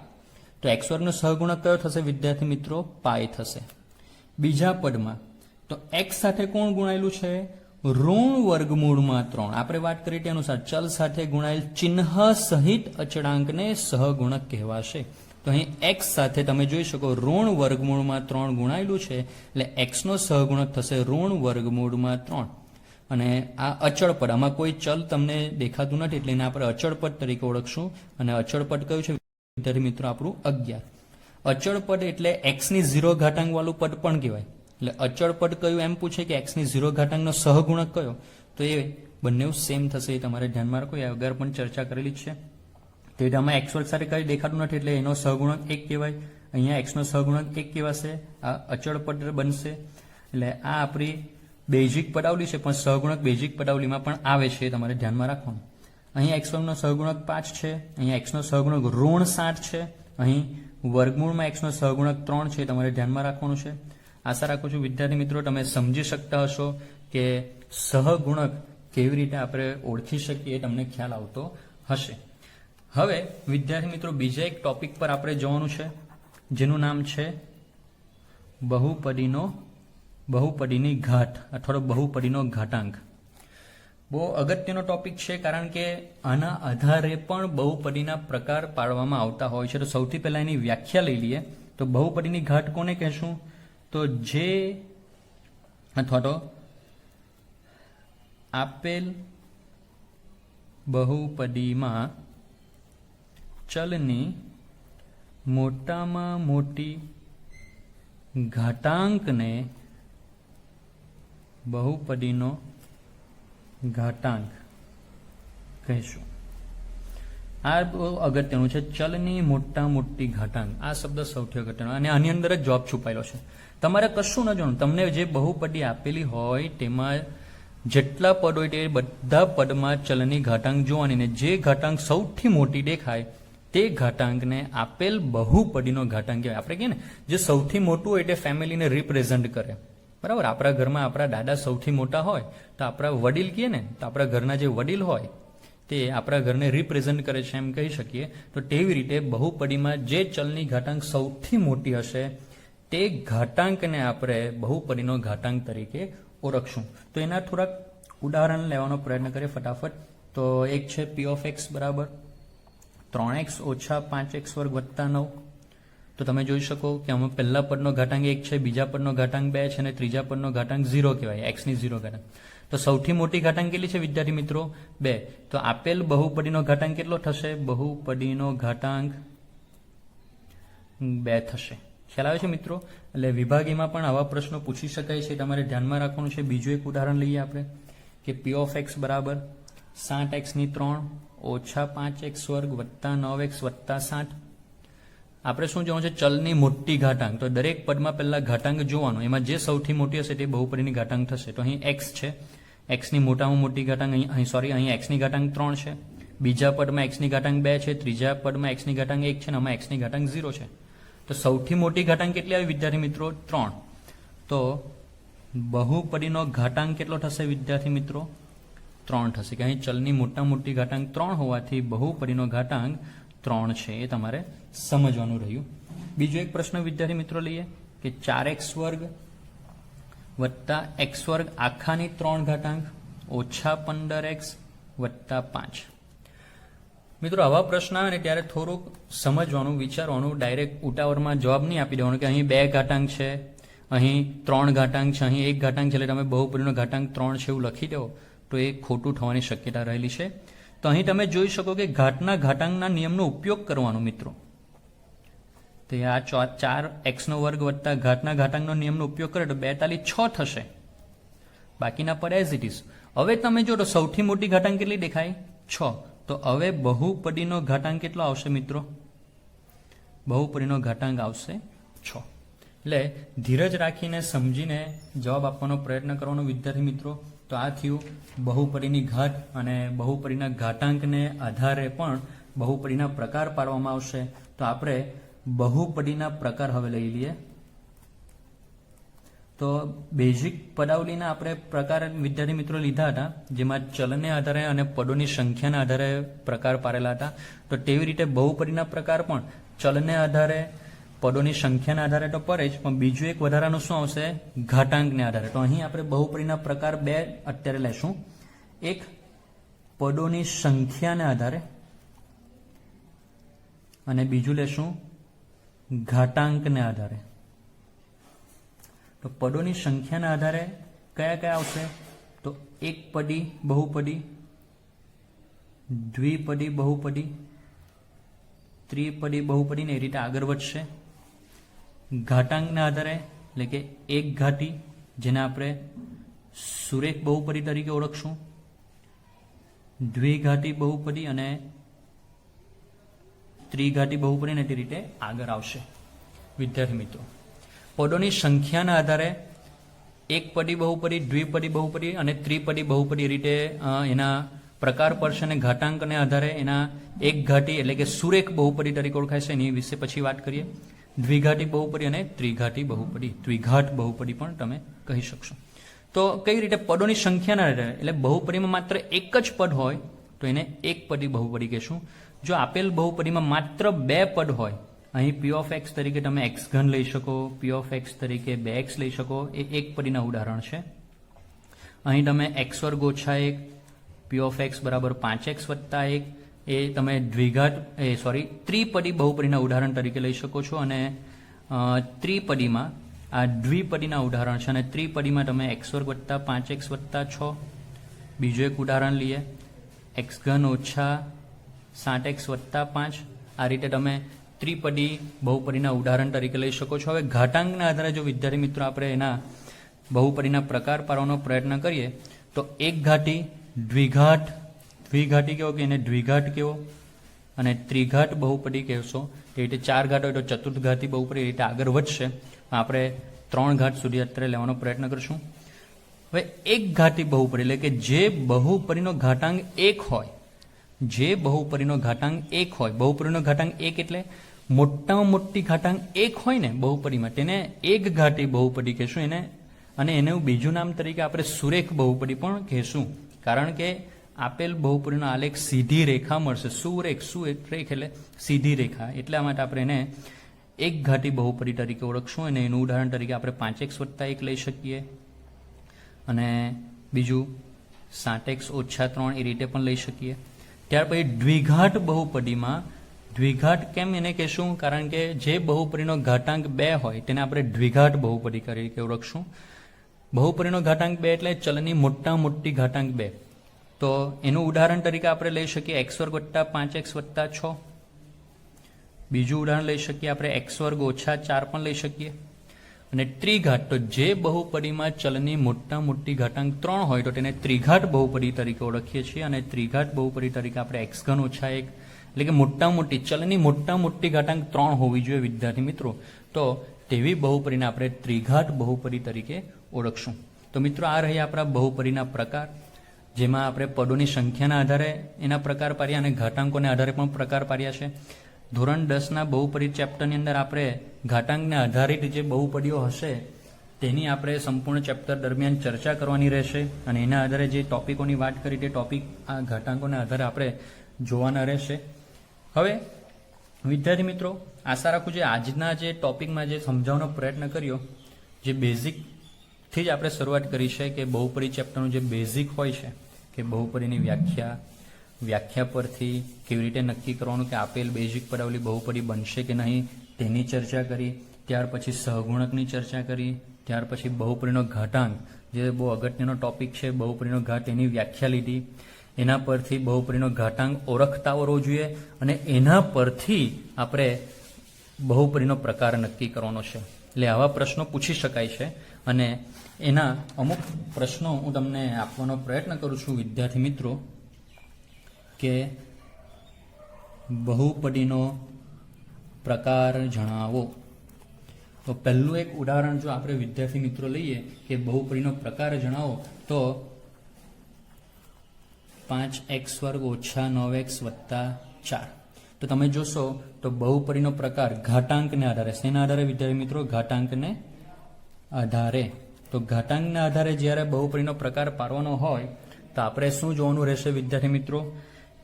તો x વર્ગનો સહગુણક કયો થશે વિદ્યાર્થી મિત્રો? પાય થશે. બીજા પદમાં તો x સાથે કોણ ગુણાયેલું છે? ઋણ વર્ગમૂળમાં 3. આપણે વાત કરી તે અનુસાર ચલ સાથે ગુણાયેલ ચિહ્ન સહિત અચળાંકને સહગુણક કહેવાશે. તો અહીં x સાથે તમે જોઈ શકો ઋણ વર્ગમૂળમાં 3 ગુણાયેલું છે, એટલે x નો સહગુણક થશે ઋણ વર્ગમૂળમાં 3. અને આ અચળ પદ, આમાં કોઈ ચલ તમને દેખાતું નથી, એટલે એને આપણે અચળ પદ તરીકે ઓળખશું. અને અચળ પદ કયું છે વિદ્યાર્થી મિત્રો? આપણું 11. અચળ પદ એટલે x ની 0 ઘાતાંક વાળું પદ પણ કહેવાય. એટલે અચળ પદ કયું એમ પૂછે કે x ની 0 ઘાતાંકનો સહગુણક કયો? તો એ બંને સેમ થશે, એ તમારે ધ્યાનમાં રાખો. એ અગાઉ પણ ચર્ચા કરેલી જ છે. તો આમાં x વર્ગ સાથે કઈ દેખાતું નથી, એટલે એનો સહગુણક 1 કહેવાય. અહીંયા x નો સહગુણક 1 કહેવાશે. આ અચળ પદ બનશે. એટલે આ આપણી બેઝિક પદાવલી છે, પણ સહગુણક બેઝિક પદાવલીમાં પણ આવે છે, એ તમારે ધ્યાનમાં રાખવાનું. અહીંયા x નો સહગુણક 5 છે, અહીંયા x નો સહગુણક ઋણ 7 છે, અહીં વર્ગમૂળમાં x નો સહગુણક 3 છે, તમારે ધ્યાનમાં રાખવાનું છે. આશા રાખું છું વિદ્યાર્થી મિત્રો તમે સમજી શકતા હશો કે સહગુણક કેવી રીતે આપણે ઓળખી શકીએ, તમને ખ્યાલ આવતો હશે. હવે વિદ્યાર્થી મિત્રો બીજા એક ટોપિક પર આપણે જવાનું છે, જેનું નામ છે બહુપદીની ઘાત અથવા બહુપદીનો ઘાતાંક. બહુ અગત્યનો ટોપિક છે, કારણ કે આના આધારે પણ બહુપદીના પ્રકાર પાડવામાં આવતા હોય છે. તો સૌથી પહેલા એની વ્યાખ્યા લઈ લઈએ. તો બહુપદીની ઘાત કોને કહેશું? તો જે અથવા તો આપેલ બહુપદીમાં ચલની મોટામાં મોટી ઘાતાંકને બહુપદીનો ઘાતાંક કહીશું. આ બહુ અગત્યનું છે, ચલની મોટી ઘાતાંક. આ શબ્દ સૌથી અગત્યનો, અને આની અંદર જ જવાબ છુપાયેલો છે. તમારે કશું ન જોવાનું, તમને જે બહુપદી આપેલી હોય તેમાં જેટલા પદ હોય તે બધા પદમાં ચલની ઘાતાંક જોવાની, ને જે ઘાતાંક સૌથી મોટી દેખાય તે ઘાતાંકને આપેલ બહુપદીનો ઘાતાંક કહેવાય. આપણે કહીએ ને જે સૌથી મોટું હોય તે ફેમિલીને રિપ્રેઝન્ટ કરે, બરાબર. આપણા ઘરમાં આપણા દાદા સૌથી મોટા હોય તો આપણા વડીલ કહીએ ને, તો આપણા ઘરના જે વડીલ હોય તે આપણા ઘરને રિપ્રેઝન્ટ કરે છે એમ કહી શકીએ. તો તેવી રીતે બહુપદીમાં જે ચલની ઘાતાંક સૌથી મોટી હશે તે ઘાતાંકને આપણે બહુપદીનો ઘાતાંક તરીકે ઓળખશું. તો એના થોડાક ઉદાહરણ લેવાનો પ્રયત્ન કરીએ ફટાફટ. તો એક છે પી ઓફ એક્સ બરાબર 3x ઓછા 5x વર્ગ વત્તા 9. તો તમે જોઈ શકો કે આમાં પહેલા પદનો ઘાતાંક 1 છે, બીજા પદનો ઘાતાંક 2 છે અને ત્રીજા પદનો ઘાતાંક 0 કહેવાય, x ની 0 ઘાતાંક. તો સૌથી મોટી ઘાતાંક કેટલી છે વિદ્યાર્થી મિત્રો? 2. તો આપેલ બહુપદીનો ઘાતાંક કેટલો થશે? બહુપદીનો ઘાતાંક 2 થશે. ખ્યાલ આવે છે મિત્રો? એટલે વિભાગીમાં પણ આવા પ્રશ્નો પૂછી શકાય છે, તમારે ધ્યાનમાં રાખવાનું છે. બીજું એક ઉદાહરણ લઈએ આપણે કે પી ઓફ એક્સ બરાબર 7x ની 3 ઓછા 5x વર્ગ વત્તા 9x વત્તા 7. આપણે શું જોવાનું છે? ચલની મોટી ઘાતાંક. તો દરેક પદમાં પહેલા ઘાતાંક જોવાનો, એમાં જે સૌથી મોટી હશે તે બહુપદીની ઘાતાંક થશે. તો અહીં x છે, x ની મોટામાં મોટી ઘાતાંક અહીં x ની ઘાતાંક 3 છે, બીજા પદમાં x ની ઘાતાંક 2 છે, ત્રીજા પદમાં x ની ઘાતાંક 1 છે અને આમાં x ની ઘાતાંક 0 છે. તો સૌથી મોટી ઘાતાંક કેટલી આવી વિદ્યાર્થી મિત્રો? 3. તો બહુપદીનો ઘાતાંક કેટલો થશે વિદ્યાર્થી મિત્રો? 3 થશે. કે અહીં ચલની મોટી ઘાતાંક 3 હોવાથી બહુપદીનો ઘાતાંક 3 છે. એ તમારે સમજવાનું રહ્યું. બીજો એક પ્રશ્ન વિદ્યાર્થી મિત્રો લઈએ કે 4x વર્ગ વત્તા x વર્ગ આખાની 3 ઘાતાંક ઓછા 15x વત્તા 5. મિત્રો આવા પ્રશ્ન આવે ને ત્યારે થોડુંક સમજવાનું, વિચારવાનું. ડાયરેક્ટ ઉતાવળમાં જવાબ નહીં આપી દેવાનો કે અહીં 2 ઘાતાંક છે, અહીં 3 ઘાતાંક છે, અહીં 1 ઘાતાંક છે એટલે તમે બહુપદીનો ઘાતાંક 3 છે એવું લખી દો તો એ ખોટું થવાની શક્યતા રહેલી છે. તો અહીં તમે જોઈ શકો કે ઘાતના ઘાતાંકના નિયમનો ઉપયોગ કરવાનો મિત્રો. તો આ 4x નો વર્ગ વત્તા ઘાતના ઘાતાંકનો નિયમનો ઉપયોગ કરે તો 2 તાલી 6 થશે. બાકીના પર એઝ ઇટ ઇઝ. હવે તમે જો તો સૌથી મોટી ઘાતાંક કેટલી દેખાય? 6. તો હવે બહુપદીનો ઘાતાંક કેટલો આવશે મિત્રો? બહુપદીનો ઘાતાંક આવશે 6. એટલે ધીરજ રાખીને સમજીને જવાબ આપવાનો પ્રયત્ન કરવાનો વિદ્યાર્થી મિત્રો. તો આ થયું બહુપદીની ઘાત, અને બહુપદીના ઘાતાંકને આધારે પણ બહુપદીના પ્રકાર પાડવામાં આવશે. તો આપણે બહુપદીના પ્રકાર હવે લઈ લઈએ. તો બેઝિક પદાવલીના આપણે પ્રકાર વિદ્યાર્થી મિત્રો લીધા હતા, જેમાં ચલને આધારે અને પદોની સંખ્યાના આધારે પ્રકાર પાડેલા હતા. તો તેવી રીતે બહુપદીના પ્રકાર પણ ચલને આધારે, પદોની સંખ્યાના આધારે તો પડે જ, પણ બીજું એક વધારાનું શું આવશે? ઘાતાંકને આધારે. તો અહીં આપણે બહુપદીના પ્રકાર 2 અત્યારે લેશું. એક પદોની સંખ્યાને આધારે અને બીજું લેશું ઘાતાંકને આધારે. તો પદોની સંખ્યાના આધારે કયા કયા આવશે? તો એકપદી બહુપદી, દ્વિપદી બહુપદી, ત્રિપદી બહુપદી ને એ રીતે આગળ વધશે. ઘાતાંકના આધારે એટલે કે એક ઘાતી, જેને આપણે સુરેખ બહુપદી તરીકે ઓળખશું, દ્વિઘાતી બહુપદી અને ત્રિઘાતી બહુપદી ને તે રીતે આગળ આવશે વિદ્યાર્થી મિત્રો. પદોની સંખ્યાના આધારે એકપદી બહુપદી, દ્વિપદી બહુપદી અને ત્રિપદી બહુપદી રીતે એના પ્રકાર પડશે, અને ઘાતાંકને આધારે એના એક ઘાટી એટલે કે સુરેખ બહુપદી તરીકે ઓળખાય છે. એની વિશે પછી વાત કરીએ. દ્વિઘાટી બહુપદી અને ત્રિઘાટી બહુપદી, દ્વિઘાત બહુપદી પણ તમે કહી શકશો. તો કઈ રીતે? પદોની સંખ્યાના આધારે. એટલે બહુપદીમાં માત્ર એક જ પદ હોય તો એને એકપદી બહુપદી કહેશું. જો આપેલ બહુપદીમાં માત્ર 2 પદ હોય, અહીં પી ઓફ એક્સ તરીકે તમે એક્સ ઘન લઈ શકો, પી ઓફ એક્સ તરીકે 2x લઈ શકો, એ એકપદીના ઉદાહરણ છે. અહીં તમે x વર્ગ ઓછા 1, પી ઓફ એક્સ બરાબર 5x વત્તા 1, એ તમે ત્રિપદી બહુપદીના ઉદાહરણ તરીકે લઈ શકો છો. અને ત્રિપદીમાં આ દ્વિપદીના ઉદાહરણ છે, અને ત્રિપદીમાં તમે x વર્ગ વત્તા 5x વત્તા 6. બીજું એક ઉદાહરણ લઈએ, x ઘન ઓછા 7x વત્તા 5. આ રીતે તમે ત્રિપદી બહુપદીના ઉદાહરણ તરીકે લઈ શકો છો. હવે ઘાતાંકના આધારે જો વિદ્યાર્થી મિત્રો આપણે એના બહુપદીના પ્રકાર પાડવાનો પ્રયત્ન કરીએ તો એક ઘાટી, દ્વિઘાત, દ્વિઘાટી કેવો કે એને દ્વિઘાત કેવો, અને ત્રિઘાત બહુપદી કહેશો. તે રીતે 4 ઘાત હોય તો ચતુર્ઘાતી બહુપદી, એ રીતે આગળ વધશે. આપણે 3 ઘાત સુધી અત્યારે લેવાનો પ્રયત્ન કરશું. હવે એક ઘાતી બહુપદી એટલે કે જે બહુપદીનો ઘાતાંક 1 હોય, જે બહુપદીનો ઘાતાંક 1 હોય, બહુપદીનો ઘાતાંક 1 એટલે મોટામાં મોટી ઘાતાંક 1 હોય ને બહુપદીમાં, તેને એક ઘાતી બહુપદી કહેશું એને. અને એનું બીજું નામ તરીકે આપણે સુરેખ બહુપદી પણ કહેશું, કારણ કે આપેલ બહુપદીનો આલેખ સીધી રેખા મળશે. સુરેખ એટલે સીધી રેખા. એટલા માટે આપણે એને એક ઘાટી બહુપદી તરીકે ઓળખશું અને એનું ઉદાહરણ તરીકે આપણે 5x + 1 લઈ શકીએ અને બીજું 7x - 3 એ રીતે પણ લઈ શકીએ. ત્યાર પછી દ્વિઘાત બહુપદીમાં દ્વિઘાત કેમ એને કહેશું? કારણ કે જે બહુપદીનો ઘાતાંક 2 હોય તેને આપણે દ્વિઘાત બહુપદી તરીકે ઓળખશું. બહુપદીનો ઘાતાંક 2 એટલે ચલની મોટા મોટી ઘાતાંક 2. તો એનું ઉદાહરણ તરીકે આપણે લઈ શકીએ x² + 5x + 6. બીજું ઉદાહરણ લઈ શકીએ આપણે x² - 4 પણ લઈ શકીએ. અને ત્રિઘાત, તો જે બહુપદીમાં ચલની મોટા મોટી ઘાતાંક 3 હોય તો તેને ત્રિઘાત બહુપદી તરીકે ઓળખીએ છીએ. અને ત્રિઘાત બહુપદી તરીકે આપણે x³ - 1 એટલે કે મોટા મોટી ચલની મોટા મોટી ઘાતાંક 3 હોવી જોઈએ વિદ્યાર્થી મિત્રો. તો તેવી બહુપદીને આપણે ત્રિઘાત બહુપદી તરીકે ઓળખશું. તો મિત્રો આ રહ્યા આપણા બહુપદીના પ્રકાર, જેમાં આપણે પદોની સંખ્યાના આધારે એના પ્રકાર પાડ્યા અને ઘાતાંકોને આધારે પણ પ્રકાર પાડ્યા છે. ધોરણ 10ના બહુપદી ચેપ્ટરની અંદર આપણે ઘાતાંકને આધારિત જે બહુપદીઓ હશે તેની આપણે સંપૂર્ણ ચેપ્ટર દરમિયાન ચર્ચા કરવાની રહેશે અને એના આધારે જે ટોપિકોની વાત કરી તે ટોપિક આ ઘાતાંકોના આધારે આપણે જોવાના રહેશે. હવે વિદ્યાર્થી મિત્રો, આશા રાખું છું આજના જે ટોપિકમાં જે સમજાવવાનો પ્રયત્ન કર્યો, જે બેઝિકથી જ આપણે શરૂઆત કરી છે કે બહુપદી ચેપ્ટરનું જે બેઝિક હોય છે કે બહુપદીની વ્યાખ્યા પરથી કેવી રીતે નક્કી કરવાનું કે આપેલ બેઝિક પદાવલી બહુપદી બનશે કે નહીં તેની ચર્ચા કરી. ત્યાર પછી સહગુણકની ચર્ચા કરી. ત્યાર પછી બહુપદીનો ઘાતાંક, જે બહુ અગત્યનો ટોપિક છે, બહુપદીનો ઘાત, એની વ્યાખ્યા લીધી. એના પરથી બહુપદીનો ઘાતાંક ઓળખતા આવડવો જોઈએ અને એના પરથી આપણે બહુપદીનો પ્રકાર નક્કી કરવાનો છે. એટલે આવા પ્રશ્નો પૂછી શકાય છે અને એના અમુક પ્રશ્નો હું તમને આપવાનો પ્રયત્ન કરું છું વિદ્યાર્થી મિત્રો કે બહુપદીનો પ્રકાર જણાવો. તો પહેલું એક ઉદાહરણ જો આપણે વિદ્યાર્થી મિત્રો લઈએ કે બહુપદીનો પ્રકાર જણાવો, તો 5x² - 9x + 4. તો તમે જોશો તો બહુપદીનો પ્રકાર ઘાતાંકને આધારે, શેના આધારે વિદ્યાર્થી મિત્રો? ઘાતાંકને આધારે. તો ઘાતાંકના આધારે જ્યારે બહુપદીનો પ્રકાર પાડવાનો હોય તો આપણે શું જોવાનું રહેશે વિદ્યાર્થી મિત્રો?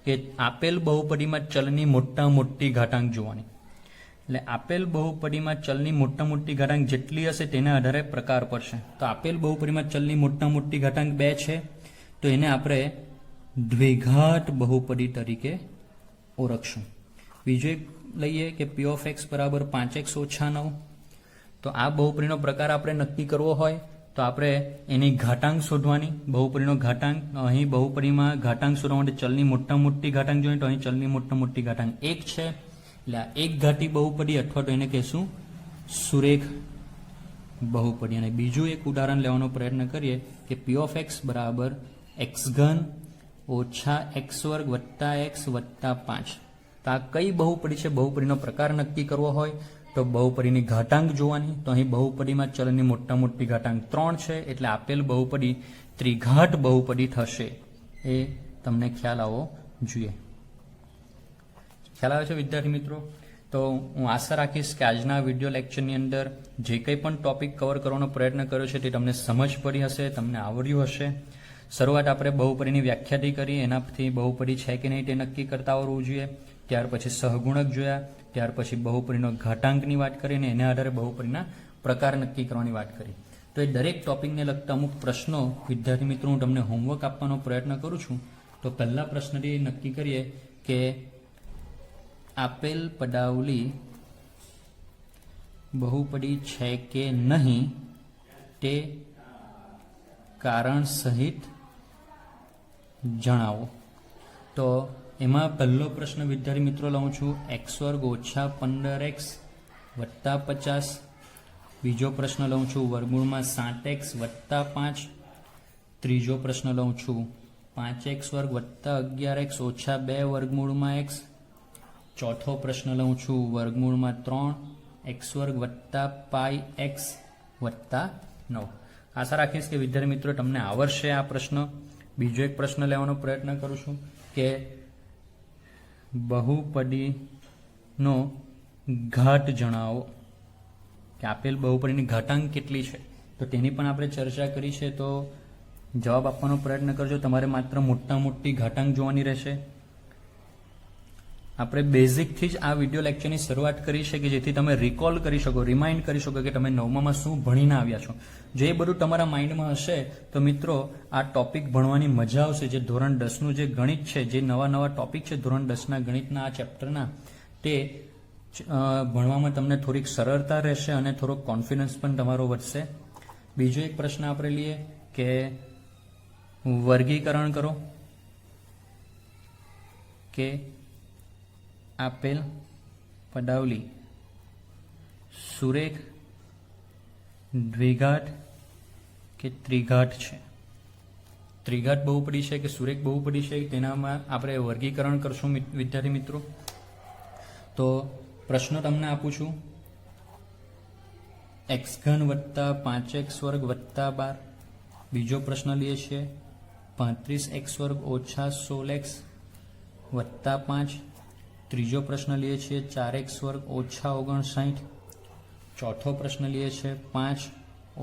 કે આપેલ બહુપદીમાં ચલની મોટા મોટી ઘાતાંક જોવાની. એટલે આપેલ બહુપદીમાં ચલની મોટા મોટી ઘાતાંક જેટલી હશે તેના આધારે પ્રકાર પડશે. તો આપેલ બહુપદીમાં ચલની મોટા મોટી ઘાતાંક 2 છે, તો એને આપણે દ્વિઘાત બહુપદી તરીકે ઓળખશું. બીજું એક લઈએ કે p(x) = 5x - 9. તો આ બહુપદીનો પ્રકાર આપણે નક્કી કરવો હોય તો આપણે એની ઘાતાંક શોધવાની. બહુપદીનો ઘાતાંક, અહીં બહુપદીમાં ઘાતાંક શોધવા માટે ચલની મોટા મોટી ઘાતાંક જોઈએ, તો અહીં ચલની મોટા મોટી ઘાતાંક 1 છે. એટલે આ એક ઘાટી બહુપદી અથવા તો એને કહેશું સુરેખ બહુપદી. અને બીજું એક ઉદાહરણ લેવાનો પ્રયત્ન કરીએ કે p(x) = x³ - x² + x + 5. તો આ કઈ બહુપદી છે? બહુપદીનો પ્રકાર નક્કી કરવો હોય તો બહુપદીની ઘાતાંક જોવાની. તો અહીં બહુપદીમાં ચલની મોટા મોટી ઘાતાંક 3 છે, એટલે આપેલ બહુપદી ત્રિઘાત બહુપદી થશે. એ તમને ખ્યાલ આવવો જોઈએ. ખ્યાલ આવે છે વિદ્યાર્થી મિત્રો? તો હું આશા રાખીશ કે આજના વિડીયો લેક્ચરની અંદર જે કંઈ પણ ટોપિક કવર કરવાનો પ્રયત્ન કર્યો છે તે તમને સમજ પડી હશે, તમને આવડ્યું હશે. શરૂઆત આપણે બહુપદીની વ્યાખ્યાથી કરી, એનાથી બહુપદી છે કે નહીં તે નક્કી કરતા આવડવું જોઈએ. ત્યાર પછી સહગુણક જોયા, ત્યાર પછી બહુપદીનો ઘાતાંકની વાત કરીને એના આધારે બહુપદીના પ્રકાર નક્કી કરવાની વાત કરી. તો એ દરેક ટોપિકને લગતા અમુક પ્રશ્નો વિદ્યાર્થી મિત્રો હું તમને હોમવર્ક આપવાનો પ્રયત્ન કરું છું. તો પહેલા પ્રશ્નથી નક્કી કરીએ કે આપેલ પદાવલી બહુપદી છે કે નહીં તે કારણ સહિત જણાવો. તો એમાં પહેલો પ્રશ્ન વિદ્યાર્થી મિત્રો લઉં છું x² - 15x + 50. બીજો પ્રશ્ન લઉં છું વર્ગમૂળમાં 7x + 5. ત્રીજો પ્રશ્ન લઉં છું 5x² + 11x - 2 વર્ગમૂળમાં x. ચોથો પ્રશ્ન લઉં છું વર્ગમૂળમાં 3x² + πx + 9. આશા રાખીશ કે વિદ્યાર્થી મિત્રો તમને આવડશે આ પ્રશ્ન. બીજો એક પ્રશ્ન લેવાનો પ્રયત્ન કરું છું કે બહુપદીનો ઘાત જણાવો. કે આપેલ બહુપદીની ઘાતાંક કેટલી છે તો તેની પણ આપણે ચર્ચા કરી છે. તો જવાબ આપવાનો પ્રયત્ન કરજો. તમારે માત્ર મોટા મોટી ઘાતાંક જોવાની રહેશે. આપણે બેઝિકથી જ આ વિડીયો લેક્ચરની શરૂઆત કરી છે કે જેથી તમે રિકોલ કરી શકો, રિમાઇન્ડ કરી શકો કે તમે નવમામાં શું ભણીને આવ્યા છો. જો એ બધું તમારા માઇન્ડમાં હશે તો મિત્રો આ ટોપિક ભણવાની મજા આવશે. જે ધોરણ 10નું જે ગણિત છે, જે નવા નવા ટોપિક છે ધોરણ 10ના ગણિતના આ ચેપ્ટરના, તે ભણવામાં તમને થોડીક સરળતા રહેશે અને થોડોક કોન્ફિડન્સ પણ તમારો વધશે. બીજો એક પ્રશ્ન આપણે લઈએ કે વર્ગીકરણ કરો કે આપેલ પદાવલી સુરેખ, દ્વિઘાત કે ત્રિઘાત છે. ત્રિઘાત બહુપદી છે કે સુરેખ બહુપદી છે તેનામાં આપણે વર્ગીકરણ કરશું વિદ્યાર્થી મિત્રો. તો પ્રશ્નો તમને આપું છું. x3 વત્તા 5x વર્ગ વત્તા 12. બીજો પ્રશ્ન લઈએ છીએ 35x વર્ગ ઓછા 16x વત્તા 5. ત્રીજો પ્રશ્ન લઈએ છીએ 4x વર્ગ ઓછા 59. ચોથો પ્રશ્ન લઈએ છીએ 5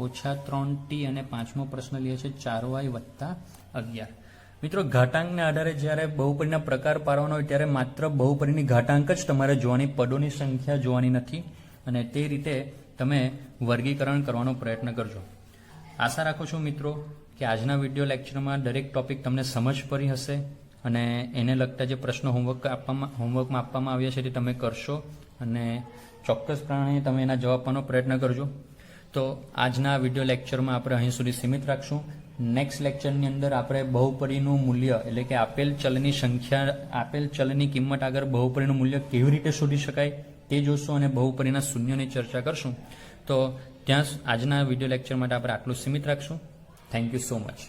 ઓછા 3t અને પાંચમો પ્રશ્ન લઈએ છીએ 4y વત્તા 11. મિત્રો ઘાતાંકના આધારે જ્યારે બહુપદીના પ્રકાર પાડવાનો હોય ત્યારે માત્ર બહુપદીની ઘાતાંક જ તમારે જોવાની, પદોની સંખ્યા જોવાની નથી. અને તે રીતે તમે વર્ગીકરણ કરવાનો પ્રયત્ન કરજો. આશા રાખું છું મિત્રો કે આજના વિડીયો લેક્ચરમાં દરેક ટોપિક તમને સમજ પડી હશે અને એને લગતા જે પ્રશ્નો હોમવર્કમાં આપવામાં આવ્યા છે તે તમે કરશો અને ચોક્કસપણે તમે એના જવાબ આપવાનો પ્રયત્ન કરજો. તો આજના વિડીયો લેક્ચરમાં આપણે અહીં સુધી સીમિત રાખશું. નેક્સ્ટ લેક્ચરની અંદર આપણે બહુપદીનું મૂલ્ય એટલે કે આપેલ ચલની સંખ્યા, આપેલ ચલની કિંમત આગળ બહુપદીનું મૂલ્ય કેવી રીતે શોધી શકાય તે જોશું અને બહુપદીના શૂન્યની ચર્ચા કરશું. તો ત્યાં આજના વિડીયો લેક્ચર માટે આપણે આટલું સીમિત રાખશું. Thank you so much.